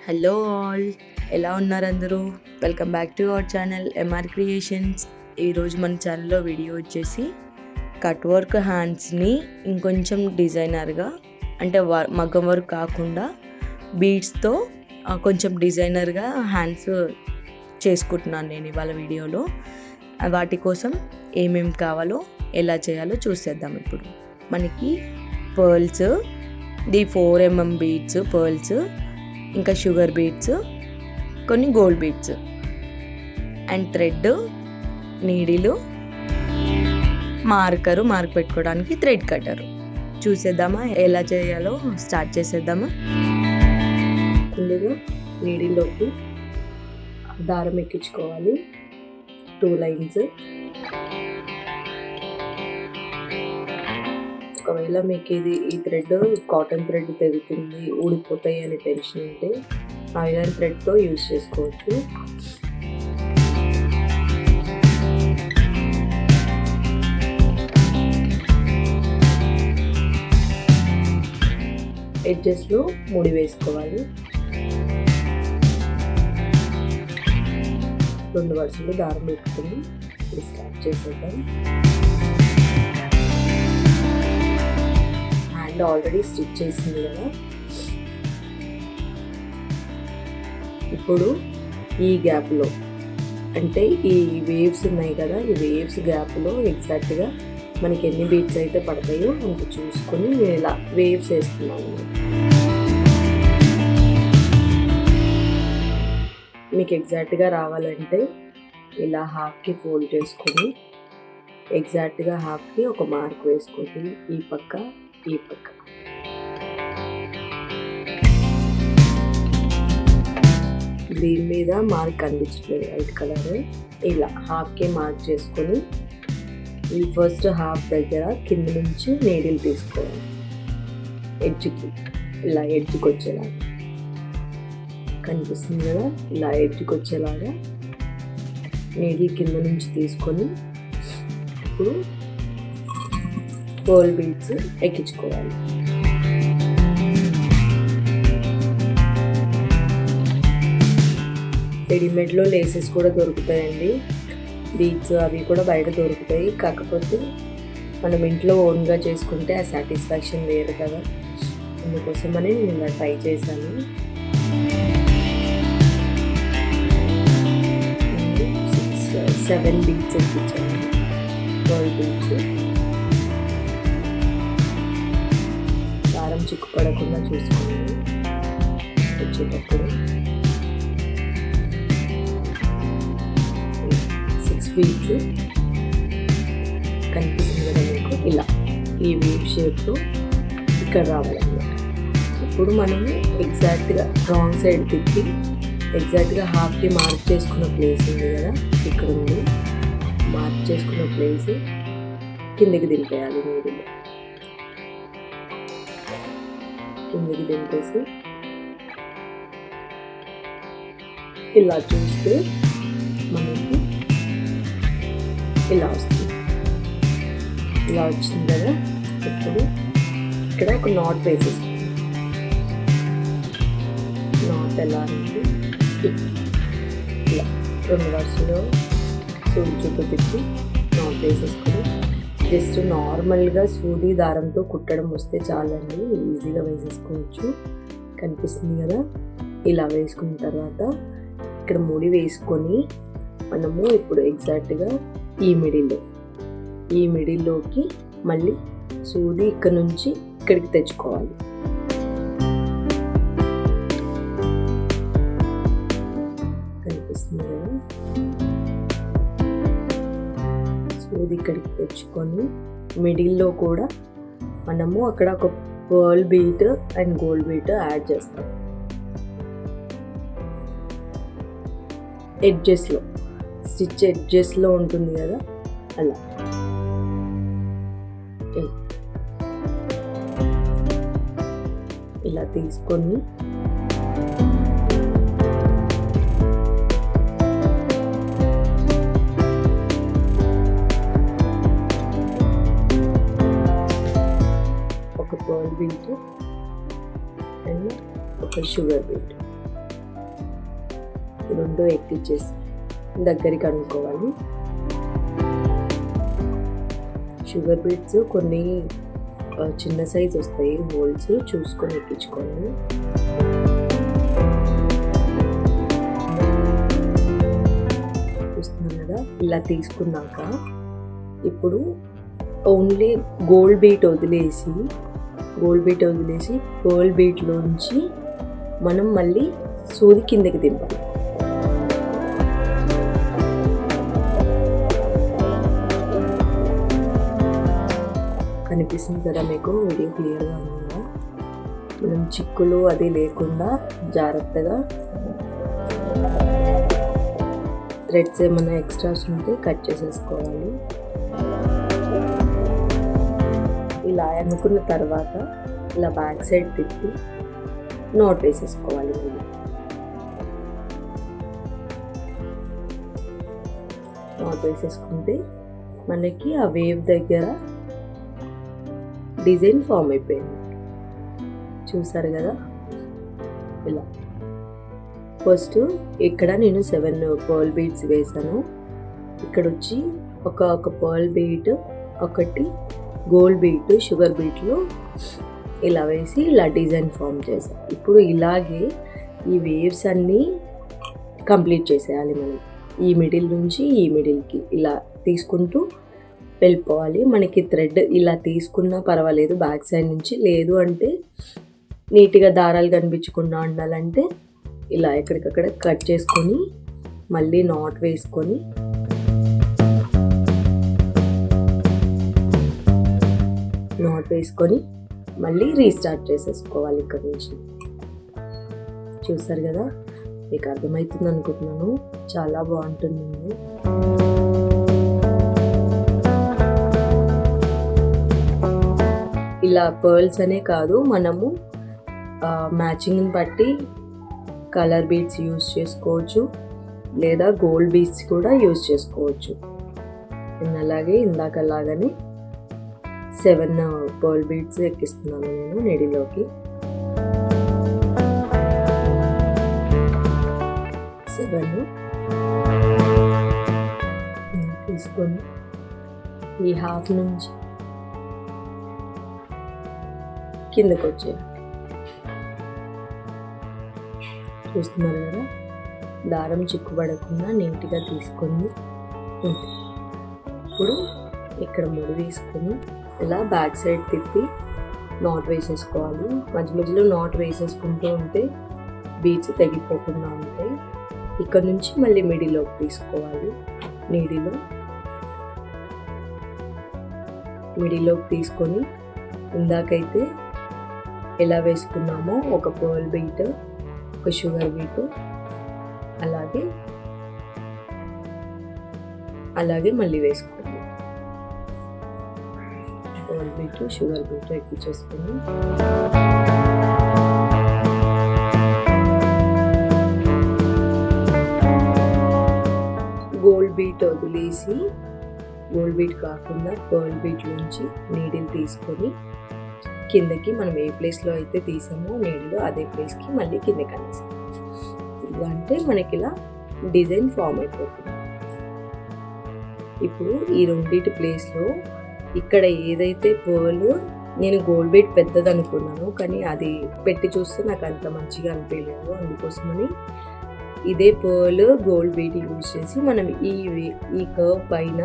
Hello all, ఎలా ఉన్నారు అందరూ? Welcome back to our channel MR Creations. ఈరోజు మన ఛానల్లో వీడియో వచ్చేసి కట్ వర్క్ హ్యాండ్స్ని ఇంకొంచెం డిజైనర్గా, అంటే మగ్గం వర్క్ కాకుండా బీడ్స్తో కొంచెం డిజైనర్గా హ్యాండ్స్ చేసుకుంటున్నాను నేను ఇవాళ వీడియోలో. వాటి కోసం ఏమేమి కావాలో ఎలా చేయాలో చూసేద్దాం. ఇప్పుడు మనకి pearls, the 4mm beads, pearls, ఇంకా షుగర్ బీడ్స్, కొన్ని gold beads and thread, needle, mark పెట్టుకోవడానికి థ్రెడ్ కట్టరు. చూసేద్దామా ఎలా చేయాలో? స్టార్ట్ చేసేద్దామా. ముందుగా నీడిల్లోకి దారం ఎక్కించుకోవాలి, 2 లైన్స్. ఒకవేళ మీకు ఈ థ్రెడ్ కాటన్ థ్రెడ్ తెగుతుంది, ఊడిపోతాయి అనే టెన్షన్ ఉంటే ఐరన్ థ్రెడ్తో యూజ్ చేసుకోవచ్చు. ఎడ్జెస్లో ముడి వేసుకోవాలి. 2 వరుసలు దారం పెట్టుకుని ఇది స్టార్ట్ చేసేద్దాం. ఆల్రెడీ స్టిచ్ చేసింది కదా. ఇప్పుడు ఈ గ్యాప్లో, అంటే ఈ వేవ్స్ ఉన్నాయి కదా, ఈ వేవ్స్ గ్యాప్లో ఎగ్జాక్ట్గా మనకి ఎన్ని బీట్స్ అయితే పడతాయో అంత చూసుకొని నేను ఇలా వేవ్స్ వేస్తున్నాను. మీకు ఎగ్జాక్ట్గా రావాలంటే ఇలా హాఫ్కి ఫోల్డ్ చేసుకొని ఎగ్జాక్ట్గా హాఫ్కి ఒక మార్క్ వేసుకోండి, ఈ పక్క ఈ పక్క. దీని మీద మార్క్ కనిపించట్లేదు, వైట్ కలర్. ఇలా హాఫ్కి మార్క్ చేసుకొని ఈ ఫస్ట్ హాఫ్ దగ్గర కింద నుంచి నీడిల్ తీసుకోవాలి, ఎడ్జ్కి ఇలా ఎడ్జ్కి వచ్చేలాగా కనిపిస్తుంది కదా. ఇలా ఎడ్జ్కి వచ్చేలాగా నీడిల్ కింద నుంచి తీసుకొని ఇప్పుడు గోల్డ్ బీడ్స్ ఎక్కించుకోవాలి. రెడీమేడ్లో లేసెస్ కూడా దొరుకుతాయండి, బీడ్స్ అవి కూడా బయట దొరుకుతాయి. కాకపోతే మనం ఇంట్లో ఓన్గా చేసుకుంటే ఆ సాటిస్ఫాక్షన్ వేరు కదా, అందుకోసమని నేను ఇలా ట్రై చేశాను. 7 బీడ్స్ ఎక్కించాను, గోల్డ్ బీడ్స్. దారం చిక్కు పడకుండా చూసుకోండి వచ్చేటప్పుడు. 6 బీడ్స్ కనిపిస్తుంది కదా మీకు, ఇలా ఈ వేవ్ షేప్లో ఇక్కడ రావాలన్నమాట. ఇప్పుడు మనము ఎగ్జాక్ట్గా రాంగ్ సైడ్ తిప్పి ఎగ్జాక్ట్గా హాఫ్కి మార్క్ చేసుకున్న ప్లేస్ ఉంది కదా, ఇక్కడ ఉంది మార్క్ చేసుకున్న ప్లేస్ కిందకి దింపేయాలి. నీడిలో కిందకి దింపేసి ఇలా చూస్తే మనకి ఇలా వస్తుంది. ఇలా వచ్చింది కదా. ఇప్పుడు ఇక్కడ ఒక నాట్ వేసేస్తుంది. నాట్ ఎలా అంటే ఇలా 2 వరుసలో సూది చుట్టూ తిప్పి నాట్ వేసేసుకొని జస్ట్ నార్మల్గా సూది దారంతో కుట్టడం వస్తే చాలండి, ఈజీగా వేసేసుకోవచ్చు. కనిపిస్తుంది కదా. ఇలా వేసుకున్న తర్వాత ఇక్కడ ముడి వేసుకొని మనము ఇప్పుడు ఎగ్జాక్ట్గా ఈ మిడిల్లోకి మళ్ళీ సూది ఇక్కడ నుంచి ఇక్కడికి తెచ్చుకోవాలి. కనిపిస్తుంది కదా. సూది ఇక్కడికి తెచ్చుకొని మిడిల్లో కూడా మనము అక్కడ ఒక pearl beat and gold beat add చేస్తాం. ఎడ్జెస్లో, స్టిచ్ ఎడ్జెస్లో ఉంటుంది కదా, అలా ఇలా తీసుకొని ఒక పర్ల్ బీట్ అండ్ ఒక షుగర్ బీట్ రెండు ఎక్కిచ్చేసి దగ్గరికి అనుకోవాలి. షుగర్ బీట్స్ కొన్ని చిన్న సైజ్ వస్తాయి, హోల్స్ చూసుకొని ఎక్కించుకోండి. చూస్తున్నాను కదా, ఇలా తీసుకున్నాక ఇప్పుడు ఓన్లీ గోల్డ్ బీట్ వదిలేసి పర్ల్ బీట్లోంచి మనం మళ్ళీ సూది కిందకి దింపాలి. కనిపిస్తుంది కదా మీకు, వీడియో క్లియర్గా ఉందా? మనం చిక్కులు అది లేకుండా జాగ్రత్తగా థ్రెడ్స్ ఏమైనా ఎక్స్ట్రాస్ ఉంటే కట్ చేసేసుకోవాలి. ఇలా అనుకున్న తర్వాత ఇలా బ్యాక్ సైడ్ తిప్పి నాట్ వేసేసుకోవాలి. నాట్ వేసేసుకుంటే మనకి ఆ వేవ్ దగ్గర డిజైన్ ఫామ్ అయిపోయింది. చూసారు కదా, ఇలా ఫస్ట్ ఇక్కడ నేను 7 పర్ల్ బీడ్స్ వేసాను. ఇక్కడ వచ్చి ఒక పర్ల్ బీట్, ఒకటి గోల్డ్ బీట్ షుగర్ బీట్లో ఇలా వేసి ఇలా డిజైన్ ఫామ్ చేసాను. ఇప్పుడు ఇలాగే ఈ వేవ్స్ అన్నీ కంప్లీట్ చేసేయాలి మనం. ఈ మిడిల్ నుంచి ఈ మిడిల్కి ఇలా తీసుకుంటూ వెళ్ళిపోవాలి. మనకి థ్రెడ్ ఇలా తీసుకున్నా పర్వాలేదు బ్యాక్ సైడ్ నుంచి, లేదు అంటే నీట్గా దారాలు కనిపించకుండా ఉండాలంటే ఇలా ఎక్కడికక్కడ కట్ చేసుకొని మళ్ళీ నాట్ వేసుకొని మళ్ళీ రీస్టార్ట్ చేసేసుకోవాలి ఇక్కడ నుంచి. చూసారు కదా, మీకు అర్థమవుతుంది అనుకుంటున్నాను. చాలా బాగుంటుంది. ఇలా పర్ల్స్ అనే కాదు, మనము మ్యాచింగ్ని బట్టి కలర్ బీడ్స్ యూజ్ చేసుకోవచ్చు, లేదా గోల్డ్ బీడ్స్ కూడా యూజ్ చేసుకోవచ్చు. అలాగే ఇందాకలాగానే 7 పర్ల్ బీడ్స్ ఎక్కిస్తున్నాను నేను నెడిలోకి. 7 తీసుకొని ఈ హాఫ్ నుంచి కిందకు వచ్చేయాలి. చూస్తున్నారు కదా, దారం చిక్కుపడకుండా నీట్గా తీసుకొని ఇప్పుడు ఇక్కడ ముడి వేసుకొని ఇలా బ్యాక్ సైడ్ తిప్పి నాట్ వేసేసుకోవాలి. మధ్యలో నాట్ వేసేసుకుంటూ ఉంటే బీడ్స్ తెగిపోకుండా ఉంటాయి. ఇక్కడ నుంచి మళ్ళీ మిడిల్లోకి తీసుకోవాలి. మిడిల్లోకి తీసుకొని ఇందాకైతే ఎలా వేసుకున్నామో ఒక పర్ల్ బీట్, ఒక షుగర్ బీట్, అలాగే మళ్ళీ వేసుకోండి. పర్ల్ బీట్ షుగర్ బీట్ ఎక్కించేసుకొని గోల్డ్ బీట్ వదిలేసి, గోల్డ్ బీట్ కాకుండా పర్ల్ బీట్ నుంచి నీడిల్ తీసుకొని కిందకి మనం ఏ ప్లేస్లో అయితే తీసామో నీడిల్ అదే ప్లేస్కి మళ్ళీ కిందకి అనేసాం. అంటే మనకి ఇలా డిజైన్ ఫామ్ అయిపోతుంది. ఇప్పుడు ఈ రెండింటి ప్లేస్లో ఇక్కడ ఏదైతే పర్ల్, నేను గోల్డ్ బీట్ పెద్దది అనుకున్నాను కానీ అది పెట్టి చూస్తే నాకు అంత మంచిగా అనిపించలేదు. అందుకోసమని ఇదే పర్ల్ గోల్డ్ బీట్ యూజ్ చేసి మనం ఈ కర్వ్ పైన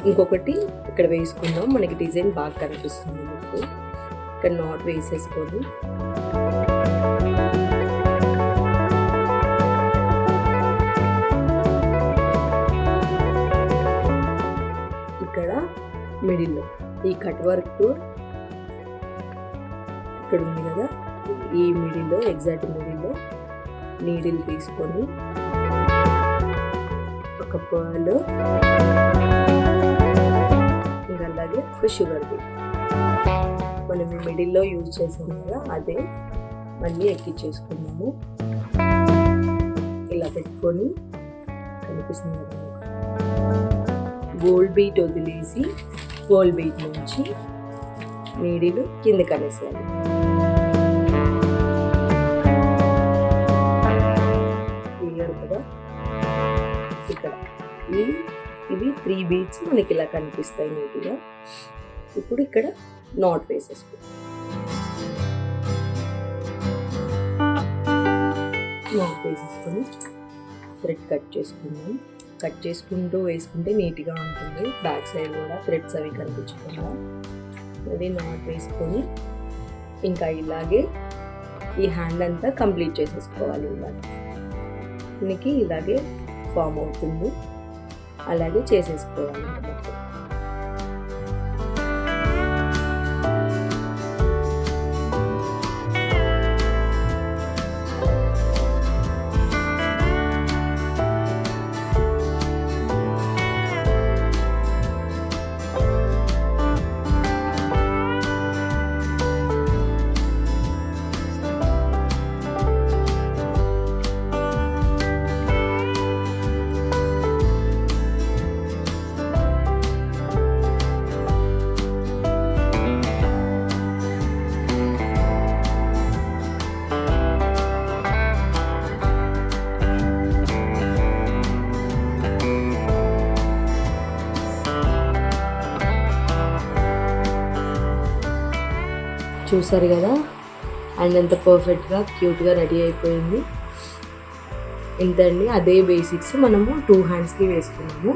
ఇంకొకటి ఇక్కడ వేసుకుందాం. మనకి డిజైన్ బాగా కనిపిస్తుంది. మీకు ఇక్కడ నాట్ వేసేసుకోండి. ఇక్కడ మిడిల్లో ఈ కట్ వర్క్ ఇక్కడ ఉంది కదా, ఈ మిడిల్లో ఎగ్జాక్ట్ మిడిల్లో నీడిల్ తీసుకొని ఒక పర్ల్, ఇంకా అలాగే ఒక షుగర్ బీట్ మనం మిడిల్లో యూజ్ చేసాం కదా, అదే మళ్ళీ ఎక్కించేసుకున్నాము. ఇలా పెట్టుకొని కనిపిస్తుంది కదా, గోల్డ్ బీట్ వదిలేసి పర్ల్ బీట్ నుంచి నీడిల్ కిందకి అనేసేయాలి. 3 బీడ్స్ మనకి ఇలా కనిపిస్తాయి నీట్గా. ఇప్పుడు ఇక్కడ నాట్ వేసేసుకుంటాం. నాట్ వేసేసుకొని థ్రెడ్ కట్ చేసుకుందాం. కట్ చేసుకుంటూ వేసుకుంటే నీట్గా ఉంటుంది. బ్యాక్ సైడ్ కూడా థ్రెడ్స్ అవి కనిపించకుండా అది నాట్ వేసుకొని ఇంకా ఇలాగే ఈ హ్యాండ్ అంతా కంప్లీట్ చేసేసుకోవాలి. మనకి ఇలాగే ఫామ్ అవుతుంది, అలాగే చేసేసుకోవాలి మొత్తం. చూసారు కదా, అండ్ ఎంత పర్ఫెక్ట్గా క్యూట్గా రెడీ అయిపోయింది. ఇంతండి, అదే బేసిక్స్ మనము 2 హ్యాండ్స్కి వేసుకున్నాము.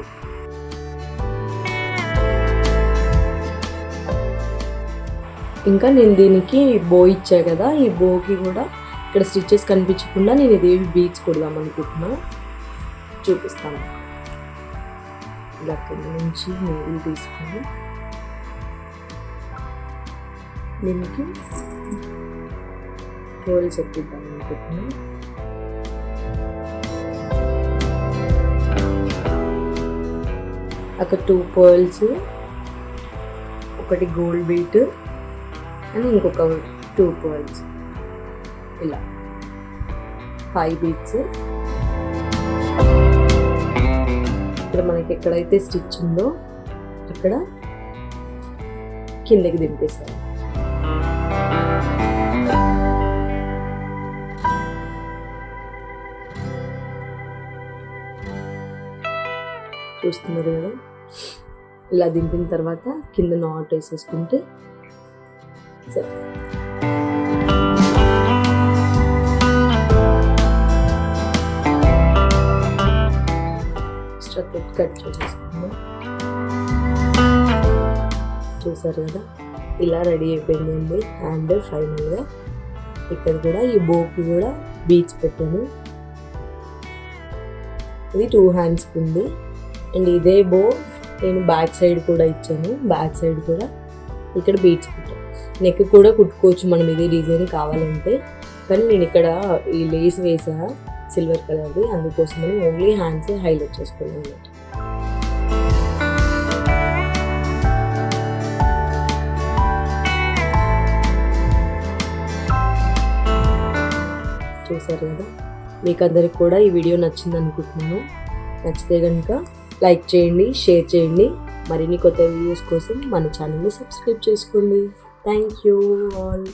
ఇంకా నేను దీనికి బో ఇచ్చా కదా, ఈ బోకి కూడా ఇక్కడ స్టిచ్చెస్ కనిపించకుండా నేను ఇదేవి బీడ్స్ కొడదాం అనుకుంటున్నా. చూపిస్తాను. ఇలా కింద నుంచి నీళ్ళు తీసుకొని దీనికి హోల్స్ ఎక్కిద్దాం అనుకుంటున్నాను. అక్కడ 2 పర్ల్స్, ఒకటి గోల్డ్ బీట్ అని ఇంకొక 2 పర్ల్స్, ఇలా 5 బీట్స్. ఇక్కడ మనకి ఎక్కడైతే స్టిచ్ ఉందో అక్కడ కిందకి దింపేసాను. చూస్తున్నారు కదా, ఇలా దింపిన తర్వాత కింద నాట్ వేసేసుకుంటే సరే. ఎక్స్ట్రా థ్రెడ్ కట్ చేసేసుకుందాం. చూసారు కదా, ఇలా రెడీ అయిపోయిందండి. అండ్ ఫైనల్గా ఇక్కడ కూడా ఈ బోకి కూడా బీడ్స్ పెట్టాను. ఇది 2 హ్యాండ్స్కి ఉంది. అండ్ ఇదే బో నేను బ్యాక్ సైడ్ కూడా ఇచ్చాను. బ్యాక్ సైడ్ కూడా ఇక్కడ బీడ్స్ పెట్టాను. నెక్ కూడా కుట్టుకోవచ్చు మనం ఇదే డిజైన్ కావాలంటే, కానీ నేను ఇక్కడ ఈ లేస్ వేసా సిల్వర్ కలర్ది, అందుకోసమని ఓన్లీ హ్యాండ్స్ హైలైట్ చేసుకున్నాను అన్నమాట. చూసారు కదా, మీకు అందరికి కూడా ఈ వీడియో నచ్చింది అనుకుంటున్నాను. నచ్చితే కనుక లైక్ చేయండి, షేర్ చేయండి. మరిన్ని కొత్త వీడియోస్ కోసం మన ఛానల్ని సబ్స్క్రైబ్ చేసుకోండి. Thank you all.